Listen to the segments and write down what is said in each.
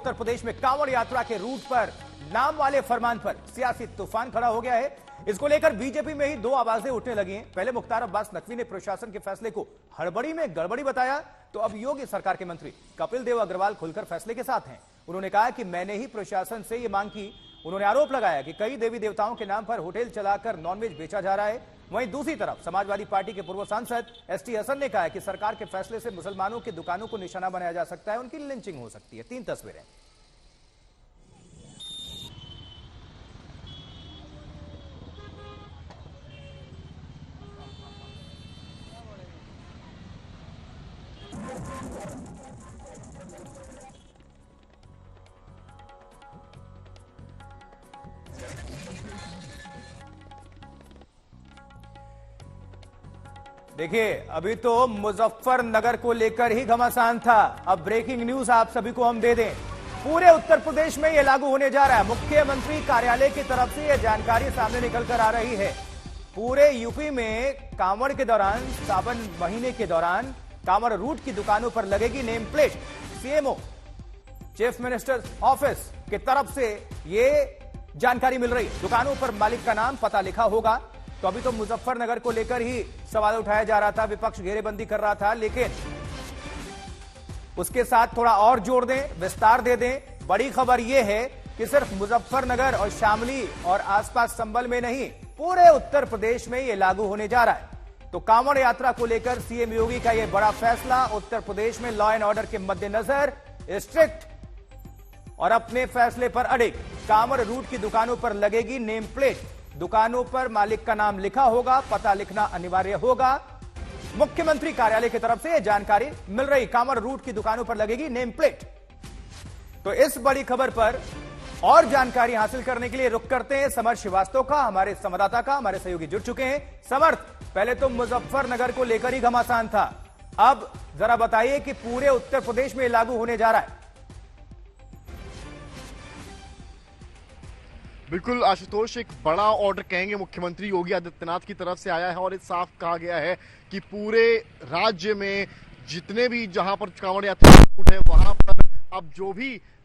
उत्तर प्रदेश में कांवड़ यात्रा के रूट पर नाम वाले फरमान पर सियासी तूफान खड़ा हो गया है। इसको लेकर बीजेपी में ही दो आवाजें उठने लगी हैं। पहले मुख्तार अब्बास नकवी ने प्रशासन के फैसले को हड़बड़ी में गड़बड़ी बताया, तो अब योगी सरकार के मंत्री कपिल देव अग्रवाल खुलकर फैसले के साथ हैं। उन्होंने कहा कि मैंने ही प्रशासन से यह मांग की। उन्होंने आरोप लगाया कि कई देवी देवताओं के नाम पर होटल चलाकर नॉनवेज बेचा जा रहा है। वहीं दूसरी तरफ समाजवादी पार्टी के पूर्व सांसद एसटी हसन ने कहा है कि सरकार के फैसले से मुसलमानों की दुकानों को निशाना बनाया जा सकता है, उनकी लिंचिंग हो सकती है। 3 तस्वीरें। देखिए, अभी तो मुजफ्फरनगर को लेकर ही घमासान था। अब ब्रेकिंग न्यूज आप सभी को हम दे दें। पूरे उत्तर प्रदेश में यह लागू होने जा रहा है। मुख्यमंत्री कार्यालय की तरफ से यह जानकारी सामने निकल कर आ रही है। पूरे यूपी में कांवड़ के दौरान, सावन महीने के दौरान कांवड़ रूट की दुकानों पर लगेगी name plate. CMO, chief minister office की तरफ से यह जानकारी मिल रही है। दुकानों पर मालिक का नाम, पता लिखा होगा। तो अभी तो मुजफ्फरनगर को लेकर ही सवाल उठाया जा रहा था, विपक्ष घेरेबंदी कर रहा था, लेकिन उसके साथ थोड़ा और जोड़ दें, विस्तार दे दें। बड़ी खबर यह है कि सिर्फ मुजफ्फरनगर और शामली और आसपास संभल में नहीं, पूरे उत्तर प्रदेश में यह लागू होने जा रहा है। तो कांवड़ यात्रा को लेकर सीएम योगी का यह बड़ा फैसला। उत्तर प्रदेश में लॉ एंड ऑर्डर के मद्देनजर स्ट्रिक्ट और अपने फैसले पर अड़िग। कांवड़ रूट की दुकानों पर लगेगी नेम प्लेट। दुकानों पर मालिक का नाम लिखा होगा, पता लिखना अनिवार्य होगा। मुख्यमंत्री कार्यालय की तरफ से यह जानकारी मिल रही। कांवड़ रूट की दुकानों पर लगेगी नेम प्लेट। तो इस बड़ी खबर पर और जानकारी हासिल करने के लिए रुख करते हैं समर्थ श्रीवास्तव का, हमारे संवाददाता का। हमारे सहयोगी जुड़ चुके हैं। समर्थ, पहले तो मुजफ्फरनगर को लेकर ही घमासान था, अब जरा बताइए कि पूरे उत्तर प्रदेश में लागू होने जा रहा है। बिल्कुल आशुतोष, एक बड़ा ऑर्डर कहेंगे मुख्यमंत्री योगी आदित्यनाथ की तरफ से आया है और इस साफ कहा गया है कि पूरे राज्य में जितने भी जहां पर कांवड़ यात्रा रूट है वहां पर अब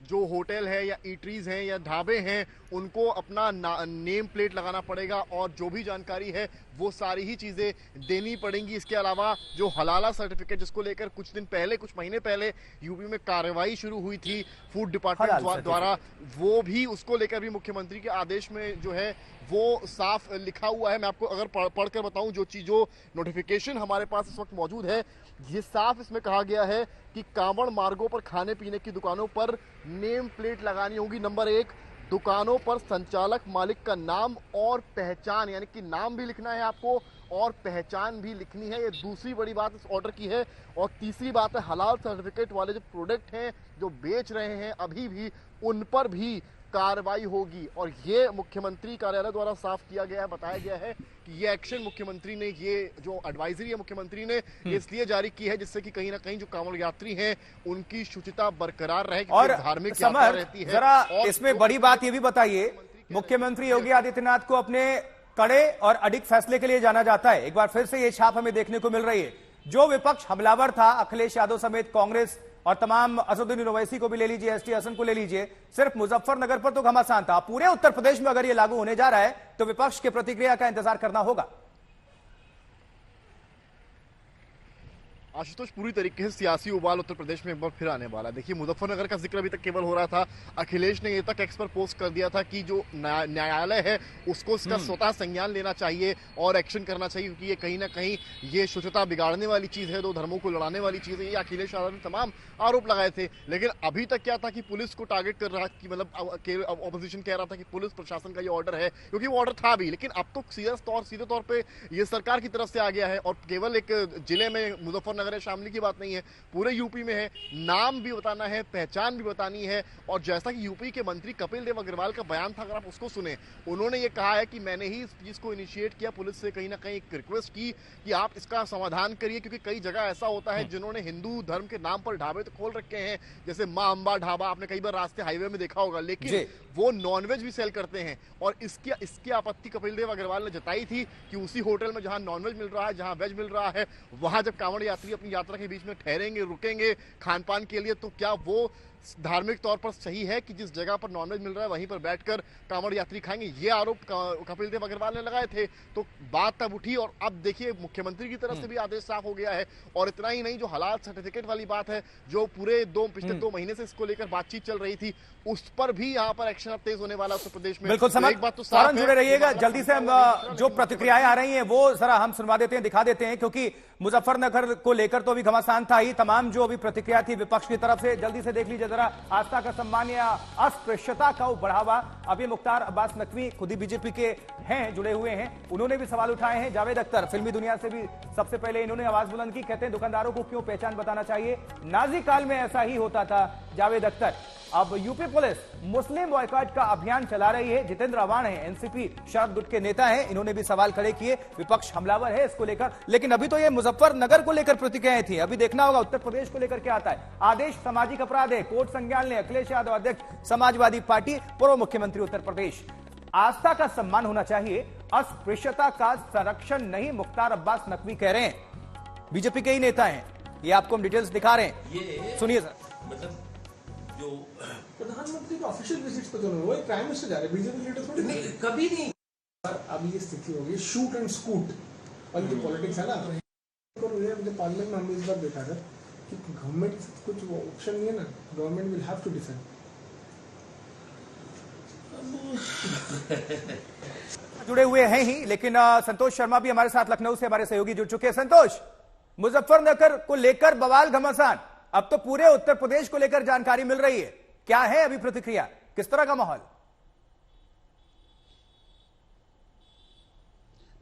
जो होटल है या ईटरीज हैं या ढाबे हैं उनको अपना नेम प्लेट लगाना पड़ेगा और जो भी जानकारी है वो सारी ही चीजें देनी पड़ेंगी। इसके अलावा जो हलाला सर्टिफिकेट, जिसको लेकर कुछ महीने पहले यूपी में कार्रवाई शुरू हुई थी फूड डिपार्टमेंट द्वारा, वो भी उसको लेकर भी मुख्यमंत्री के आदेश में जो है वो साफ लिखा हुआ है। मैं आपको अगर पढ़कर बताऊं, जो नोटिफिकेशन हमारे पास इस वक्त मौजूद है, ये साफ इसमें कहा गया है कि कांवड़ मार्गों पर खाने पीने की दुकानों पर नेम प्लेट लगानी होगी। नंबर 1, दुकानों पर संचालक मालिक का नाम और पहचान, यानी कि नाम भी लिखना है आपको और पहचान भी लिखनी है। ये दूसरी बड़ी बात इस ऑर्डर की है। और तीसरी बात है, हलाल सर्टिफिकेट वाले जो प्रोडक्ट हैं जो बेच रहे हैं अभी भी, उन पर भी कार्रवाई होगी। और ये मुख्यमंत्री कार्यालय द्वारा साफ किया गया है, बताया गया है कि ये एक्शन मुख्यमंत्री ने, ये जो एडवाइजरी है मुख्यमंत्री ने इसलिए जारी की है जिससे कि कहीं ना कहीं जो कांवड़ यात्री हैं उनकी शुचिता बरकरार रहे। और धार्मिक यात्रा रहती है। जरा इसमें बड़ी बात ये भी बताइए, मुख्यमंत्री योगी आदित्यनाथ को अपने कड़े और अडिग फैसले के लिए जाना जाता है। एक बार फिर से ये छाप हमें देखने को मिल रही है। जो विपक्ष हमलावर था, अखिलेश यादव समेत कांग्रेस और तमाम असदुद्दीन ओवैसी को भी ले लीजिए, एसटी हसन को ले लीजिए, सिर्फ मुजफ्फरनगर पर तो घमासान था। पूरे उत्तर प्रदेश में अगर यह लागू होने जा रहा है तो विपक्ष की प्रतिक्रिया का इंतजार करना होगा। आशुतोष, पूरी तरीके से सियासी उबाल उत्तर प्रदेश में एक बार फिर आने वाला। देखिए, मुजफ्फरनगर का जिक्र अभी तक केवल हो रहा था। अखिलेश ने ये तक एक्स पर पोस्ट कर दिया था कि जो न्यायालय है उसको इसका स्वतः संज्ञान लेना चाहिए और एक्शन करना चाहिए, क्योंकि ये कहीं ना कहीं ये शुचिता बिगाड़ने वाली चीज है, दो धर्मों को लड़ाने वाली चीज है। ये अखिलेश यादव ने तमाम आरोप लगाए थे। लेकिन अभी तक क्या था कि पुलिस को टारगेट कर रहा कि मतलब ऑपोजिशन कह रहा था कि पुलिस प्रशासन का ये ऑर्डर है, क्योंकि वो ऑर्डर था भी। लेकिन अब तो सीधे तौर पर यह सरकार की तरफ से आ गया है और केवल एक जिले में मुजफ्फरनगर शामली की बात नहीं है, पूरे यूपी में है। नाम भी बताना है, पहचान भी बतानी है। और जैसा कि यूपी के मंत्री कपिल देव अग्रवाल का बयान था, अगर आप उसको सुने, उन्होंने ये कहा है कि मैंने ही इस चीज को इनिशिएट किया, पुलिस से कहीं ना कहीं एक रिक्वेस्ट की कि आप इसका समाधान करिए, क्योंकि कई जगह ऐसा होता है जिन्होंने हिंदू धर्म के नाम पर ढाबे तो खोल रखे हैं, जैसे मां अंबा ढाबा, आपने कई बार रास्ते हाईवे में देखा होगा, लेकिन वो नॉनवेज भी सेल करते हैं। और इसकी आपत्ति कपिल देव अग्रवाल ने जताई थी कि उसी होटल में जहां नॉनवेज मिल रहा है, जहां वेज मिल रहा है, वहां जब कांवड़ यात्री अपनी यात्रा के बीच में ठहरेंगे, रुकेंगे खान पान के लिए, तो क्या वो धार्मिक तौर पर सही है कि जिस जगह पर नॉनवेज मिल रहा है वहीं पर बैठकर कांवड़ यात्री खाएंगे, ये आरोप कपिल देव अग्रवाल ने लगाए थे। तो बात तब उठी और अब देखिए मुख्यमंत्री की तरफ से भी आदेश साफ हो गया है। और इतना ही नहीं, जो हलाल सर्टिफिकेट वाली बात है, जो पूरे पिछले 2 महीने से इसको लेकर बातचीत चल रही थी, उस पर भी यहाँ पर एक्शन तेज होने वाला उत्तर प्रदेश में। बिल्कुल समझ, एक बात तो फौरन जुड़े रहिएगा। जल्दी से हम जो प्रतिक्रियाएं आ रही हैं वो जरा हम सुनवा देते हैं, दिखा देते हैं, क्योंकि मुजफ्फरनगर को लेकर तो अभी घमासान था ही। तमाम जो अभी प्रतिक्रिया थी विपक्ष की तरफ से, जल्दी से देख लीजिए जरा। आस्था का सम्मान या अस्पृश्यता का बढ़ावा, अभी मुख्तार अब्बास नकवी खुद ही बीजेपी के हैं, जुड़े हुए हैं, उन्होंने भी सवाल उठाए हैं। जावेद अख्तर फिल्मी दुनिया से भी सबसे पहले इन्होंने आवाज बुलंद की, कहते हैं दुकानदारों को क्यों पहचान बताना चाहिए, नाजी काल में ऐसा ही होता था। जावेद अख्तर। अब यूपी पुलिस मुस्लिम बॉयकॉट का अभियान चला रही है। जितेंद्र अवान है, एनसीपी शरद गुट के नेता हैं, इन्होंने भी सवाल खड़े किए। विपक्ष हमलावर है इसको लेकर, लेकिन अभी तो ये मुजफ्फरनगर को लेकर प्रतिक्रियाएं थी, अभी देखना होगा उत्तर प्रदेश को लेकर क्या आता है। आदेश सामाजिक अपराध है, कोर्ट संज्ञान ले अखिलेश यादव, अध्यक्ष समाजवादी पार्टी, पूर्व मुख्यमंत्री उत्तर प्रदेश। आस्था का सम्मान होना चाहिए, अस्पृश्यता का संरक्षण नहीं, मुख्तार अब्बास नकवी कह रहे हैं। बीजेपी के ही नेता हैं, ये आपको हम डिटेल्स दिखा रहे हैं, सुनिए सर। मतलब जो प्रधानमंत्री का ऑफिशियल विजिट्स पे तो नहीं, वो प्राइम मिनिस्टर जा रहे, बीजेपी लीडर थोड़ी नहीं, कभी नहीं। अब ये स्थिति होगी शूट एंड स्कूट और ये पॉलिटिक्स है ना। मुझे पार्लियामेंट में हमने इस बार देखा था कि गवर्नमेंट कुछ ऑप्शन नहीं है ना, government will have to defend. जुड़े हुए हैं ही, लेकिन संतोष शर्मा भी हमारे साथ लखनऊ से हमारे सहयोगी जुड़ चुके हैं। संतोष, मुजफ्फरनगर को लेकर बवाल घमासान, अब तो पूरे उत्तर प्रदेश को लेकर जानकारी मिल रही है, क्या है अभी प्रतिक्रिया, किस तरह का माहौल?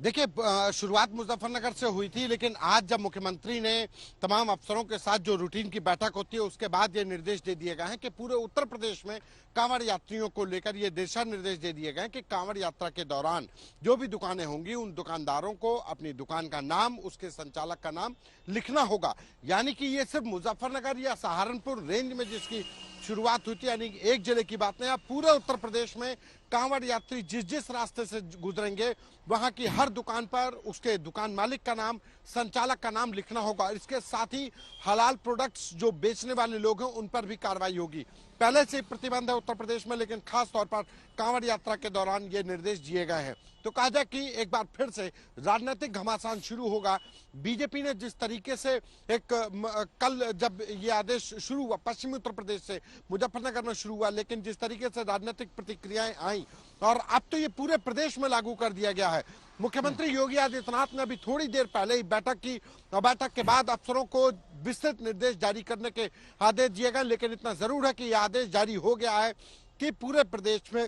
देखिए, शुरुआत मुजफ्फरनगर से हुई थी, लेकिन आज जब मुख्यमंत्री ने तमाम अफसरों के साथ जो रूटीन की बैठक होती है उसके बाद ये निर्देश दे दिए गए हैं कि पूरे उत्तर प्रदेश में कांवड़ यात्रियों को लेकर ये दिशा निर्देश दे दिए गए हैं कि कांवड़ यात्रा के दौरान जो भी दुकानें होंगी उन दुकानदारों को अपनी दुकान का नाम, उसके संचालक का नाम लिखना होगा। यानी कि ये सिर्फ मुजफ्फरनगर या सहारनपुर रेंज में जिसकी शुरुआत हुई थी, यानी एक जिले की बात नहीं, अब पूरे उत्तर प्रदेश में कांवड़ यात्री जिस जिस रास्ते से गुजरेंगे वहां की हर दुकान पर उसके दुकान मालिक का नाम, संचालक का नाम लिखना होगा। इसके साथ ही हलाल प्रोडक्ट्स जो बेचने वाले लोग हैं उन पर भी कार्रवाई होगी। पहले से प्रतिबंध है उत्तर प्रदेश में, लेकिन खास तौर पर कांवड़ यात्रा के दौरान ये निर्देश दिए गए हैं। तो कहा जाए कि एक बार फिर से राजनीतिक घमासान शुरू होगा। बीजेपी ने जिस तरीके से कल जब ये आदेश शुरू हुआ पश्चिमी उत्तर प्रदेश से मुजफ्फरनगर में शुरू हुआ, लेकिन जिस तरीके से राजनीतिक प्रतिक्रियाएं आई और अब तो ये पूरे प्रदेश में लागू कर दिया गया है। मुख्यमंत्री योगी आदित्यनाथ ने अभी थोड़ी देर पहले ही बैठक की और बैठक के बाद अफसरों को विस्तृत निर्देश जारी करने के आदेश दिए गए, लेकिन इतना जरूर है कि यह आदेश जारी हो गया है कि पूरे प्रदेश में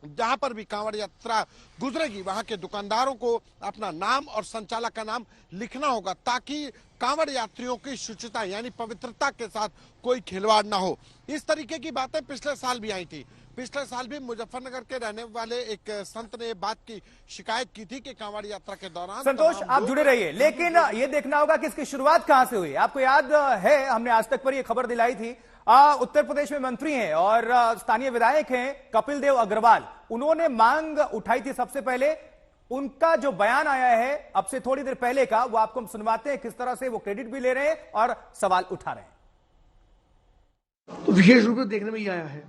जहां पर भी कांवड़ यात्रा गुजरेगी वहां के दुकानदारों को अपना नाम और संचालक का नाम लिखना होगा, ताकि कांवड़ यात्रियों की शुचिता यानी पवित्रता के साथ कोई खिलवाड़ ना हो। इस तरीके की बातें पिछले साल भी आई थी। पिछले साल भी मुजफ्फरनगर के रहने वाले एक संत ने बात की शिकायत की थी कि कांवड़ यात्रा के दौरान। संतोष, आप जुड़े रहिए, लेकिन ये देखना होगा कि इसकी शुरुआत कहां से हुई। आपको याद है हमने आज तक पर यह खबर दिलाई थी, उत्तर प्रदेश में मंत्री हैं और स्थानीय विधायक हैं कपिल देव अग्रवाल, उन्होंने मांग उठाई थी सबसे पहले। उनका जो बयान आया है अब से थोड़ी देर पहले का, वो आपको हम सुनवाते हैं, किस तरह से वो क्रेडिट भी ले रहे हैं और सवाल उठा रहे हैं। तो विशेष रूप से देखने में ये आया है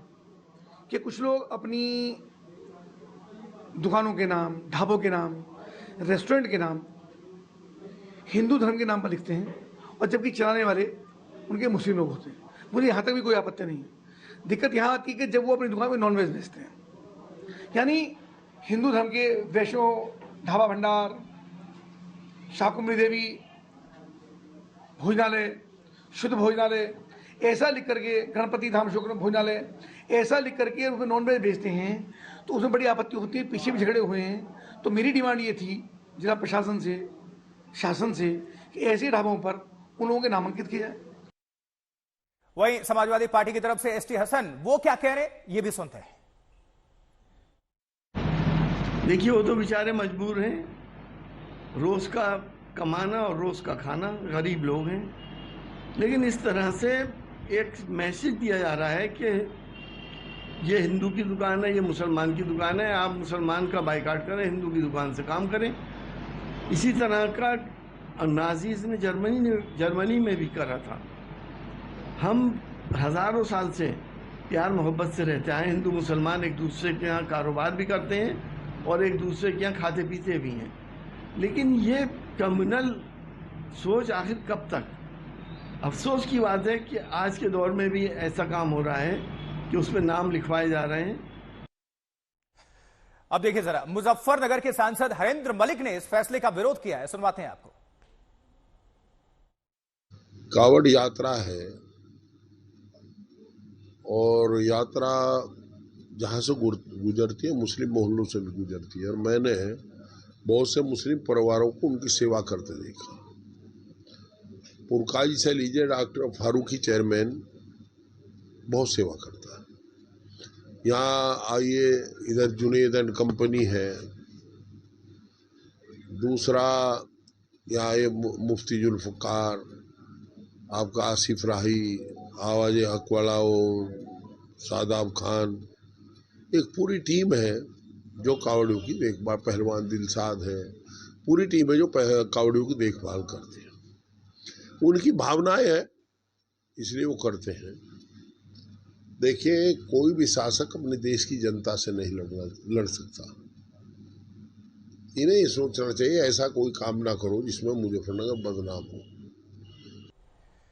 कि कुछ लोग अपनी दुकानों के नाम, ढाबों के नाम, रेस्टोरेंट के नाम हिंदू धर्म के नाम पर लिखते हैं, और जबकि चलाने वाले उनके मुस्लिम लोग होते हैं। मुझे यहाँ तक भी कोई आपत्ति नहीं है। दिक्कत यहाँ आती है कि जब वो अपनी दुकान में नॉनवेज बेचते हैं, यानी हिंदू धर्म के वैष्णो ढाबा भंडार, शाकुंभरी देवी भोजनालय, शुद्ध भोजनालय ऐसा लिख करके, गणपति धाम शुक्र भोजनालय ऐसा लिख करके उनको नॉनवेज बेचते हैं, तो उसमें बड़ी आपत्ति होती है। पीछे भी झगड़े हुए हैं। तो मेरी डिमांड ये थी जिला प्रशासन से, शासन से, कि ऐसे ढाबों पर उन लोगों के नामांकित किया जाए। वहीं समाजवादी पार्टी की तरफ से एसटी हसन, वो क्या कह रहे हैं ये भी सुनते हैं। देखिए, वो तो बेचारे मजबूर हैं, रोज का कमाना और रोज का खाना, गरीब लोग हैं। लेकिन इस तरह से एक मैसेज दिया जा रहा है कि ये हिंदू की दुकान है, ये मुसलमान की दुकान है, आप मुसलमान का बाइकाट करें, हिंदू की दुकान से काम करें। इसी तरह का नाजीज ने जर्मनी में भी करा था। हम हजारों साल से प्यार मोहब्बत से रहते आए। हिंदू मुसलमान एक दूसरे के यहाँ कारोबार भी करते हैं और एक दूसरे के यहाँ खाते पीते भी हैं। लेकिन ये कम्युनल सोच आखिर कब तक? अफसोस की बात है कि आज के दौर में भी ऐसा काम हो रहा है कि उसमें नाम लिखवाए जा रहे हैं। अब देखिए जरा, मुजफ्फरनगर के सांसद हरेंद्र मलिक ने इस फैसले का विरोध किया है, सुनवाते हैं आपको। कावड़ यात्रा है और यात्रा जहां से गुजरती है मुस्लिम मोहल्लों से भी गुजरती है, और मैंने बहुत से मुस्लिम परिवारों को उनकी सेवा करते देखा। पुरकाई से लीजिए, डॉक्टर फारूकी चेयरमैन बहुत सेवा करता है। यहाँ आइए, इधर जुनेद एंड कंपनी है, दूसरा यहाँ ये मुफ्ती जुल्फकार, आपका आसिफ राही, आवाज हक वाला सादाब खान, एक पूरी टीम है जो कावड़ियों की देखभाल, पहलवान दिलसाद है, पूरी टीम है जो कावड़ियों की देखभाल करती है। उनकी भावनाएं हैं इसलिए वो करते हैं। देखिए, कोई भी शासक अपने देश की जनता से नहीं लड़ सकता। इन्हें ये सोचना चाहिए ऐसा कोई काम ना करो जिसमें मुजफ्फरनगर बदनाम हो।